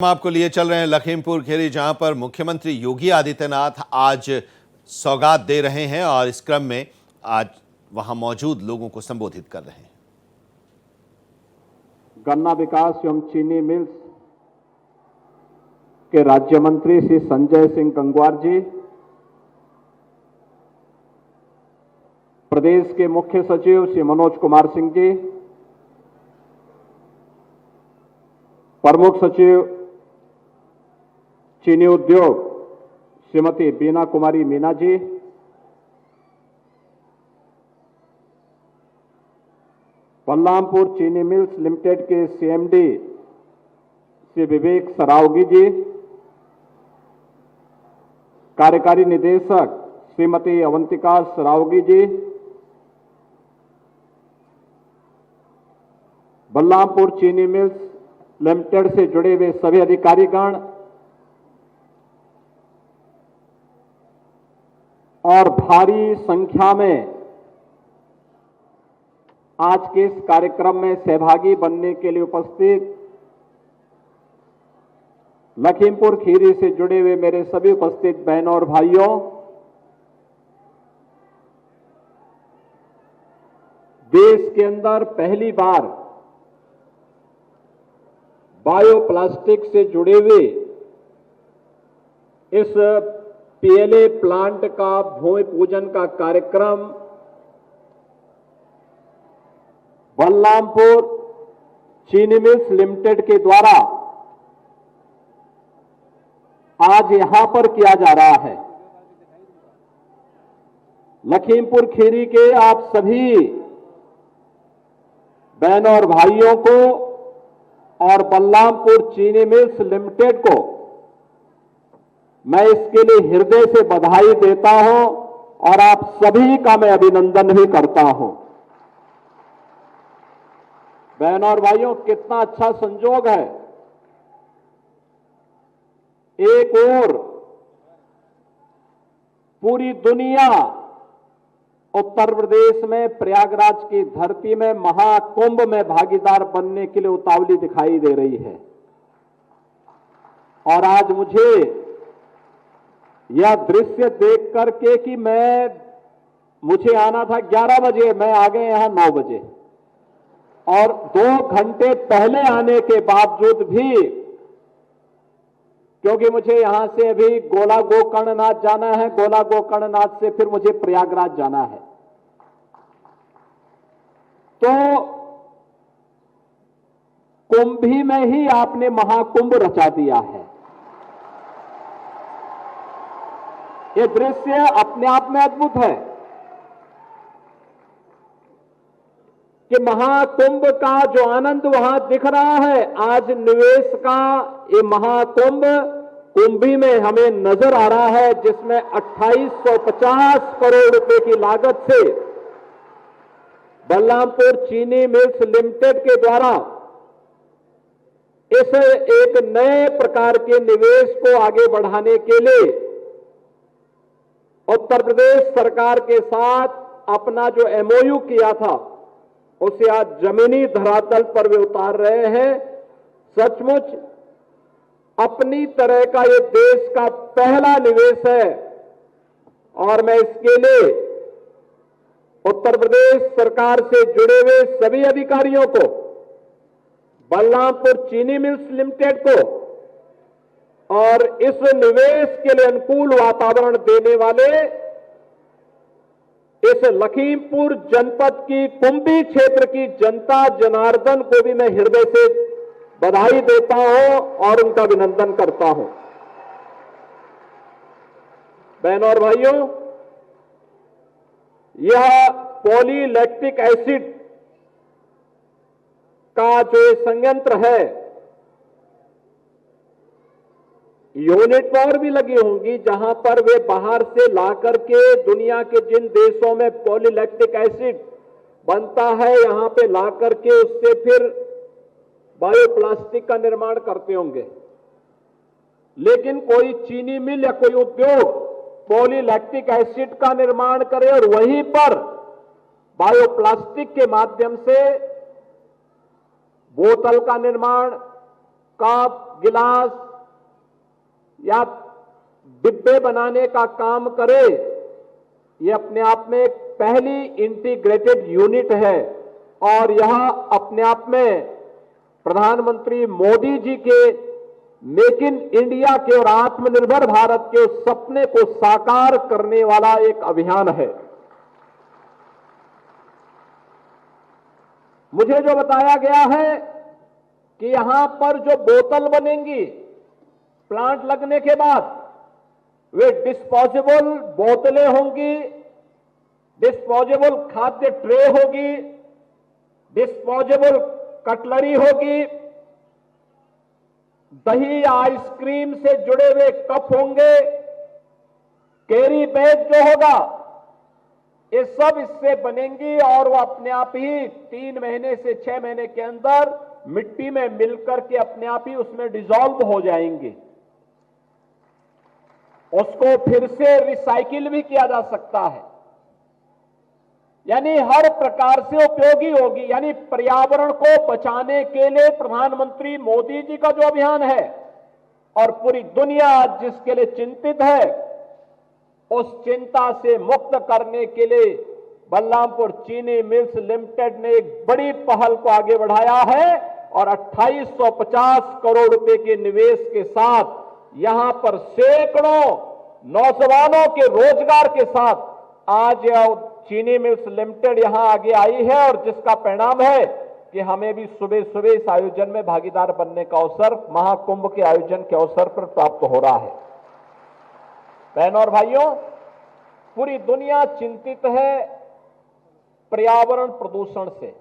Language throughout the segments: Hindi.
हम आपको लिए चल रहे हैं लखीमपुर खीरी, जहां पर मुख्यमंत्री योगी आदित्यनाथ आज सौगात दे रहे हैं और इस क्रम में आज वहां मौजूद लोगों को संबोधित कर रहे हैं। गन्ना विकास एवं चीनी मिल्स के राज्य मंत्री श्री संजय सिंह गंगवार जी, प्रदेश के मुख्य सचिव श्री मनोज कुमार सिंह जी, प्रमुख सचिव चीनी उद्योग श्रीमती बीना कुमारी मीना जी, बलरामपुर चीनी मिल्स लिमिटेड के सीएमडी श्री विवेक सरावगी जी, कार्यकारी निदेशक श्रीमती अवंतिका सरावगी जी, बलरामपुर चीनी मिल्स लिमिटेड से जुड़े हुए सभी अधिकारीगण और भारी संख्या में आज के इस कार्यक्रम में सहभागी बनने के लिए उपस्थित लखीमपुर खीरी से जुड़े हुए मेरे सभी उपस्थित बहनों और भाइयों, देश के अंदर पहली बार बायोप्लास्टिक से जुड़े हुए इस पीएलए प्लांट का भूमि पूजन का कार्यक्रम बलरामपुर चीनी मिल्स लिमिटेड के द्वारा आज यहां पर किया जा रहा है। लखीमपुर खीरी के आप सभी बहनों और भाइयों को और बलरामपुर चीनी मिल्स लिमिटेड को मैं इसके लिए हृदय से बधाई देता हूं और आप सभी का मैं अभिनंदन भी करता हूं। बहनों और भाइयों, कितना अच्छा संजोग है। एक ओर पूरी दुनिया उत्तर प्रदेश में प्रयागराज की धरती में महाकुंभ में भागीदार बनने के लिए उतावली दिखाई दे रही है, और आज मुझे यह दृश्य देख करके कि मुझे आना था 11 बजे, मैं आ गए यहां 9 बजे, और 2 घंटे पहले आने के बावजूद भी, क्योंकि मुझे यहां से अभी गोला गोकर्णनाथ जाना है, गोला गोकर्णनाथ से फिर मुझे प्रयागराज जाना है, तो कुंभी में ही आपने महाकुंभ रचा दिया है। यह दृश्य अपने आप में अद्भुत है कि महाकुंभ का जो आनंद वहां दिख रहा है, आज निवेश का ये महाकुंभ कुंभी में हमें नजर आ रहा है, जिसमें 2850 करोड़ रुपए की लागत से बलरामपुर चीनी मिल्स लिमिटेड के द्वारा इस एक नए प्रकार के निवेश को आगे बढ़ाने के लिए उत्तर प्रदेश सरकार के साथ अपना जो एमओयू किया था, उसे आज जमीनी धरातल पर वे उतार रहे हैं। सचमुच अपनी तरह का ये देश का पहला निवेश है, और मैं इसके लिए उत्तर प्रदेश सरकार से जुड़े हुए सभी अधिकारियों को, बलरामपुर चीनी मिल्स लिमिटेड को और इस निवेश के लिए अनुकूल वातावरण देने वाले इस लखीमपुर जनपद की कुंभी क्षेत्र की जनता जनार्दन को भी मैं हृदय से बधाई देता हूं और उनका अभिनंदन करता हूं। बहनों और भाइयों, यह पॉलीलैक्टिक एसिड का जो संयंत्र है, यूनिट और भी लगी होंगी जहां पर वे बाहर से ला करके दुनिया के जिन देशों में पॉलीलैक्टिक एसिड बनता है, यहां पे ला करके उससे फिर बायोप्लास्टिक का निर्माण करते होंगे। लेकिन कोई चीनी मिल या कोई उद्योग पॉलीलैक्टिक एसिड का निर्माण करे और वहीं पर बायोप्लास्टिक के माध्यम से बोतल का निर्माण, कप, गिलास या डिब्बे बनाने का काम करे, ये अपने आप में एक पहली इंटीग्रेटेड यूनिट है और यह अपने आप में प्रधानमंत्री मोदी जी के मेक इन इंडिया के और आत्मनिर्भर भारत के उस सपने को साकार करने वाला एक अभियान है। मुझे जो बताया गया है कि यहां पर जो बोतल बनेंगी प्लांट लगने के बाद, वे डिस्पोजेबल बोतलें होंगी, डिस्पोजेबल खाद्य ट्रे होगी, डिस्पोजेबल कटलरी होगी, दही या आइसक्रीम से जुड़े हुए कप होंगे, कैरी बैग जो होगा, ये सब इससे बनेंगी और वो अपने आप ही 3 महीने से 6 महीने के अंदर मिट्टी में मिलकर के अपने आप ही उसमें डिसॉल्व हो जाएंगे। उसको फिर से रिसाइकिल भी किया जा सकता है, यानी हर प्रकार से उपयोगी होगी। यानी पर्यावरण को बचाने के लिए प्रधानमंत्री मोदी जी का जो अभियान है और पूरी दुनिया आज जिसके लिए चिंतित है, उस चिंता से मुक्त करने के लिए बलरामपुर चीनी मिल्स लिमिटेड ने एक बड़ी पहल को आगे बढ़ाया है और 2850 करोड़ रुपए के निवेश के साथ यहां पर सैकड़ों नौजवानों के रोजगार के साथ आज चीनी मिल्स लिमिटेड यहां आगे आई है और जिसका परिणाम है कि हमें भी सुबह सुबह इस आयोजन में भागीदार बनने का अवसर महाकुंभ के आयोजन के अवसर पर प्राप्त हो रहा है। बहनों और भाइयों, पूरी दुनिया चिंतित है पर्यावरण प्रदूषण से।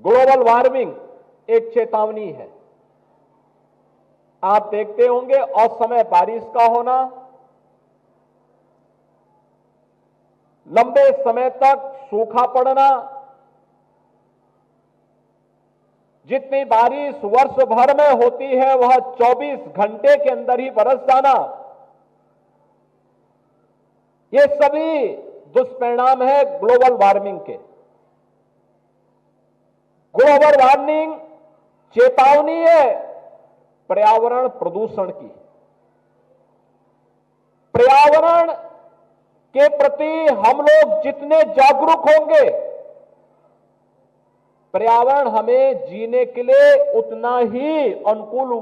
ग्लोबल वार्मिंग एक चेतावनी है। आप देखते होंगे असमय बारिश का होना, लंबे समय तक सूखा पड़ना, जितनी बारिश वर्ष भर में होती है वह 24 घंटे के अंदर ही बरस जाना, ये सभी दुष्परिणाम है ग्लोबल वार्मिंग के। ग्लोबल वार्मिंग चेतावनी है पर्यावरण प्रदूषण की। पर्यावरण के प्रति हम लोग जितने जागरूक होंगे, पर्यावरण हमें जीने के लिए उतना ही अनुकूल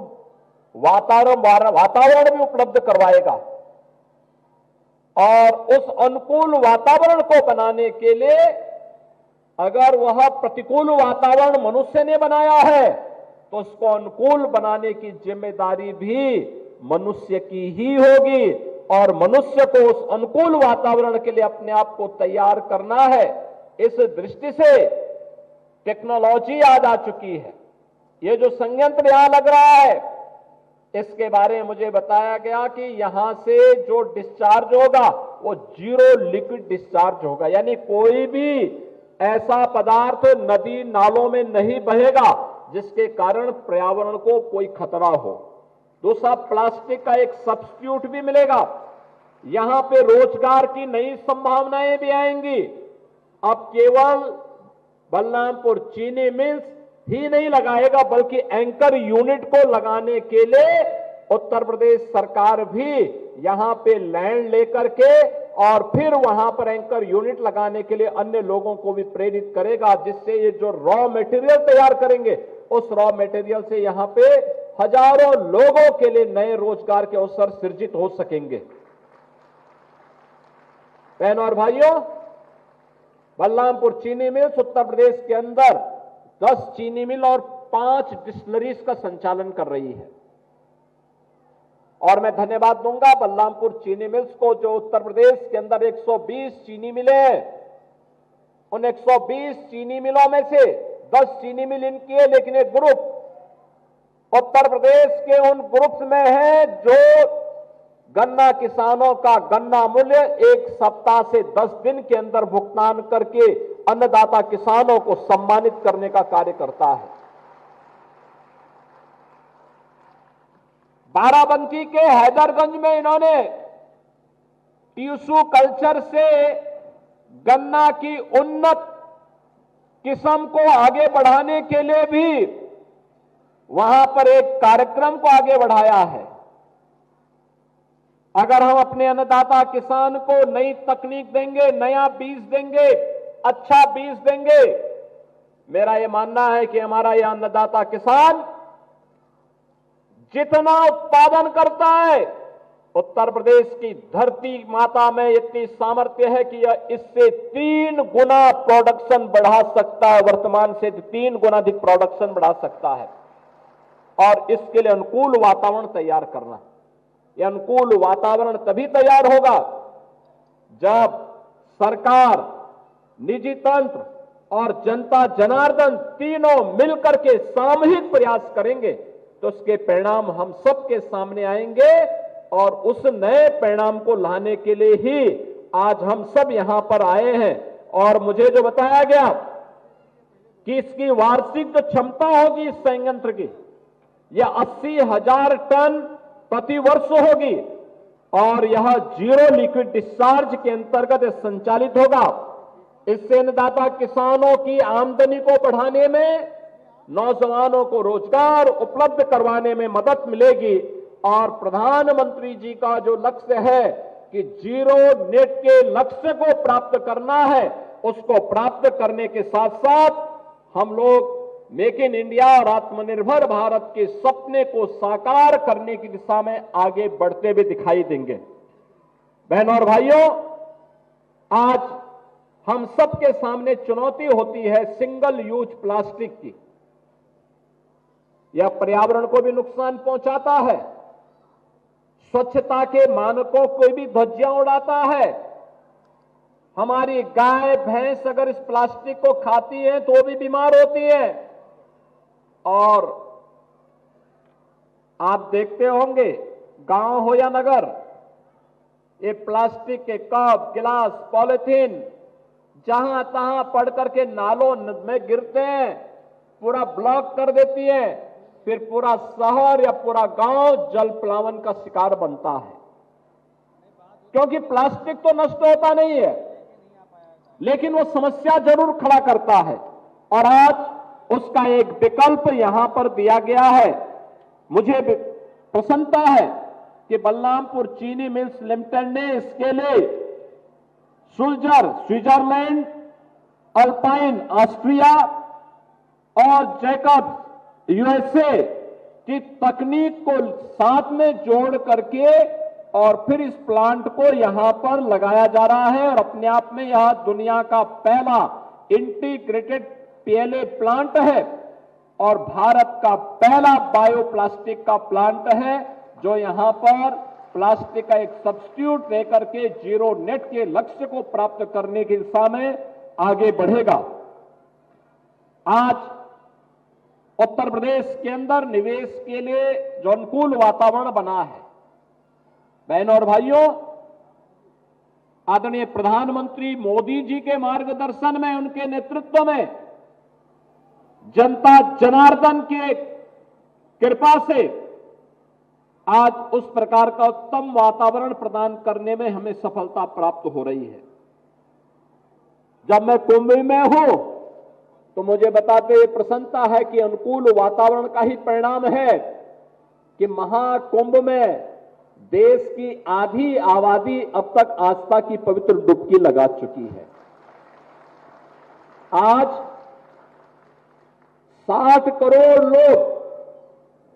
वातावरण भी उपलब्ध करवाएगा और उस अनुकूल वातावरण को बनाने के लिए अगर वह प्रतिकूल वातावरण मनुष्य ने बनाया है तो उसको अनुकूल बनाने की जिम्मेदारी भी मनुष्य की ही होगी और मनुष्य को उस अनुकूल वातावरण के लिए अपने आप को तैयार करना है। इस दृष्टि से टेक्नोलॉजी आज आ चुकी है। ये जो संयंत्र यहां लग रहा है, इसके बारे में मुझे बताया गया कि यहां से जो डिस्चार्ज होगा वो 0 लिक्विड डिस्चार्ज होगा, यानी कोई भी ऐसा पदार्थ नदी नालों में नहीं बहेगा जिसके कारण पर्यावरण को कोई खतरा हो। दूसरा, प्लास्टिक का एक सब्स्टिट्यूट भी मिलेगा। यहां पे रोजगार की नई संभावनाएं भी आएंगी। अब केवल बलरामपुर चीनी मिल्स ही नहीं लगाएगा बल्कि एंकर यूनिट को लगाने के लिए उत्तर प्रदेश सरकार भी यहां पे लैंड लेकर के और फिर वहां पर एंकर यूनिट लगाने के लिए अन्य लोगों को भी प्रेरित करेगा, जिससे ये जो रॉ मटेरियल तैयार करेंगे उस रॉ मटेरियल से यहां पे हजारों लोगों के लिए नए रोजगार के अवसर सृजित हो सकेंगे। बहनों और भाइयों, बलरामपुर चीनी मिल्स उत्तर प्रदेश के अंदर 10 चीनी मिल और 5 डिस्टिलरीज का संचालन कर रही है और मैं धन्यवाद दूंगा बलरामपुर चीनी मिल्स को जो उत्तर प्रदेश के अंदर 120 चीनी मिलें हैं। उन 120 चीनी मिलों में से 10 चीनी मिल इनकी है, लेकिन एक ग्रुप उत्तर प्रदेश के उन ग्रुप्स में है जो गन्ना किसानों का गन्ना मूल्य 1 सप्ताह से 10 दिन के अंदर भुगतान करके अन्नदाता किसानों को सम्मानित करने का कार्य करता है। बाराबंकी के हैदरगंज में इन्होंने टिश्यू कल्चर से गन्ना की उन्नत किस्म को आगे बढ़ाने के लिए भी वहां पर एक कार्यक्रम को आगे बढ़ाया है। अगर हम अपने अन्नदाता किसान को नई तकनीक देंगे, नया बीज देंगे, अच्छा बीज देंगे, मेरा यह मानना है कि हमारा यह अन्नदाता किसान जितना उत्पादन करता है, उत्तर प्रदेश की धरती माता में इतनी सामर्थ्य है कि यह इससे 3 गुना प्रोडक्शन बढ़ा सकता है, वर्तमान से 3 गुना अधिक प्रोडक्शन बढ़ा सकता है। और इसके लिए अनुकूल वातावरण तैयार करना। यह अनुकूल वातावरण तभी तैयार होगा जब सरकार, निजी तंत्र और जनता जनार्दन तीनों मिलकर के सामूहिक प्रयास करेंगे, तो उसके परिणाम हम सबके सामने आएंगे। और उस नए परिणाम को लाने के लिए ही आज हम सब यहां पर आए हैं। और मुझे जो बताया गया कि इसकी वार्षिक जो क्षमता होगी इस संयंत्र की, यह 80,000 टन प्रति वर्ष होगी और यह जीरो लिक्विड डिस्चार्ज के अंतर्गत संचालित होगा। इससे अन्नदाता किसानों की आमदनी को बढ़ाने में, नौजवानों को रोजगार उपलब्ध करवाने में मदद मिलेगी। और प्रधानमंत्री जी का जो लक्ष्य है कि जीरो नेट के लक्ष्य को प्राप्त करना है, उसको प्राप्त करने के साथ साथ हम लोग मेक इन इंडिया और आत्मनिर्भर भारत के सपने को साकार करने की दिशा में आगे बढ़ते हुए दिखाई देंगे। बहनों और भाइयों, आज हम सबके सामने चुनौती होती है सिंगल यूज प्लास्टिक की। यह पर्यावरण को भी नुकसान पहुंचाता है, स्वच्छता के मानकों को भी धज्जियां उड़ाता है। हमारी गाय भैंस अगर इस प्लास्टिक को खाती है तो भी बीमार होती है। और आप देखते होंगे गांव हो या नगर, ये प्लास्टिक के कप, गिलास, पॉलिथीन जहां तहां पड़ करके नालों में गिरते हैं, पूरा ब्लॉक कर देती है। फिर पूरा शहर या पूरा गांव जल प्लावन का शिकार बनता है। क्योंकि प्लास्टिक तो नष्ट होता नहीं है, लेकिन वो समस्या जरूर खड़ा करता है। और आज उसका एक विकल्प यहां पर दिया गया है। मुझे प्रसन्नता है कि बलरामपुर चीनी मिल्स लिमिटेड ने इसके लिए सुल्जर स्विट्जरलैंड, अल्पाइन ऑस्ट्रिया और जैकब्स यूएसए की तकनीक को साथ में जोड़ करके और फिर इस प्लांट को यहां पर लगाया जा रहा है। और अपने आप में यह दुनिया का पहला इंटीग्रेटेड पीएलए प्लांट है और भारत का पहला बायोप्लास्टिक का प्लांट है जो यहां पर प्लास्टिक का एक सब्स्टिट्यूट लेकर के जीरो नेट के लक्ष्य को प्राप्त करने की दिशा में आगे बढ़ेगा। आज उत्तर प्रदेश के अंदर निवेश के लिए जो अनुकूल वातावरण बना है, बहनों और भाइयों, आदरणीय प्रधानमंत्री मोदी जी के मार्गदर्शन में, उनके नेतृत्व में, जनता जनार्दन के कृपा से आज उस प्रकार का उत्तम वातावरण प्रदान करने में हमें सफलता प्राप्त हो रही है। जब मैं कुंभ में हूं तो मुझे बताते हुए प्रसन्नता है कि अनुकूल वातावरण का ही परिणाम है कि महाकुंभ में देश की आधी आबादी अब तक आस्था की पवित्र डुबकी लगा चुकी है। आज 60 करोड़ लोग,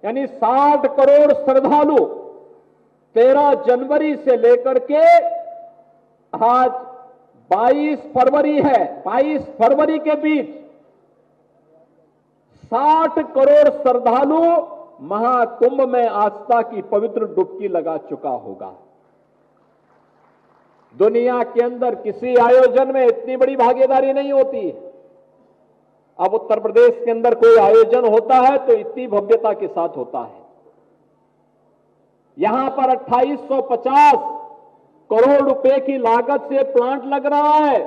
यानी 60 करोड़ श्रद्धालु 13 जनवरी से लेकर के आज 22 फरवरी है, 22 फरवरी के बीच 60 करोड़ श्रद्धालु महाकुंभ में आस्था की पवित्र डुबकी लगा चुका होगा। दुनिया के अंदर किसी आयोजन में इतनी बड़ी भागीदारी नहीं होती। अब उत्तर प्रदेश के अंदर कोई आयोजन होता है तो इतनी भव्यता के साथ होता है। यहां पर 2850 करोड़ रुपए की लागत से प्लांट लग रहा है,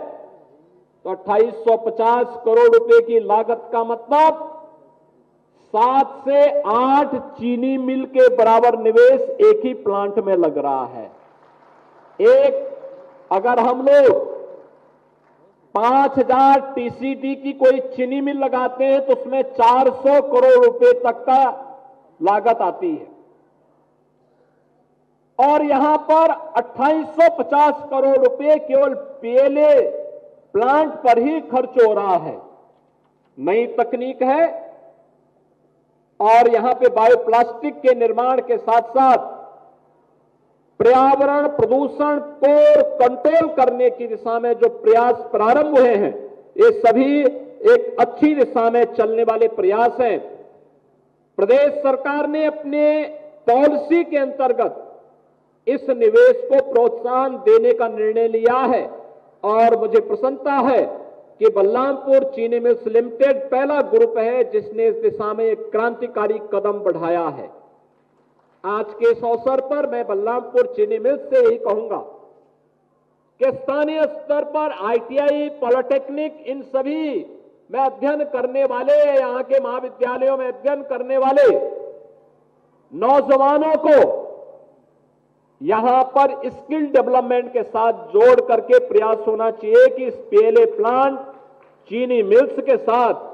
तो 2850 करोड़ रुपए की लागत का मतलब 7 से 8 चीनी मिल के बराबर निवेश एक ही प्लांट में लग रहा है। एक अगर हम लोग 5,000 टीसीडी की कोई चीनी मिल लगाते हैं तो उसमें 400 करोड़ रुपए तक का लागत आती है और यहां पर 2850 करोड़ रुपए केवल पीएलए प्लांट पर ही खर्च हो रहा है। नई तकनीक है और यहां पे बायोप्लास्टिक के निर्माण के साथ साथ पर्यावरण प्रदूषण को कंट्रोल करने की दिशा में जो प्रयास प्रारंभ हुए हैं, ये सभी एक अच्छी दिशा में चलने वाले प्रयास हैं। प्रदेश सरकार ने अपने पॉलिसी के अंतर्गत इस निवेश को प्रोत्साहन देने का निर्णय लिया है और मुझे प्रसन्नता है कि बलरामपुर चीनी मिल्स लिमिटेड पहला ग्रुप है जिसने इस दिशा में एक क्रांतिकारी कदम बढ़ाया है। आज के इस अवसर पर मैं बलरामपुर चीनी मिल्स से यही कहूंगा कि स्थानीय स्तर पर आईटीआई, पॉलिटेक्निक, इन सभी में अध्ययन करने वाले, यहां के महाविद्यालयों में अध्ययन करने वाले नौजवानों को यहां पर स्किल डेवलपमेंट के साथ जोड़ करके प्रयास होना चाहिए कि इस पीएलए प्लांट, चीनी मिल्स के साथ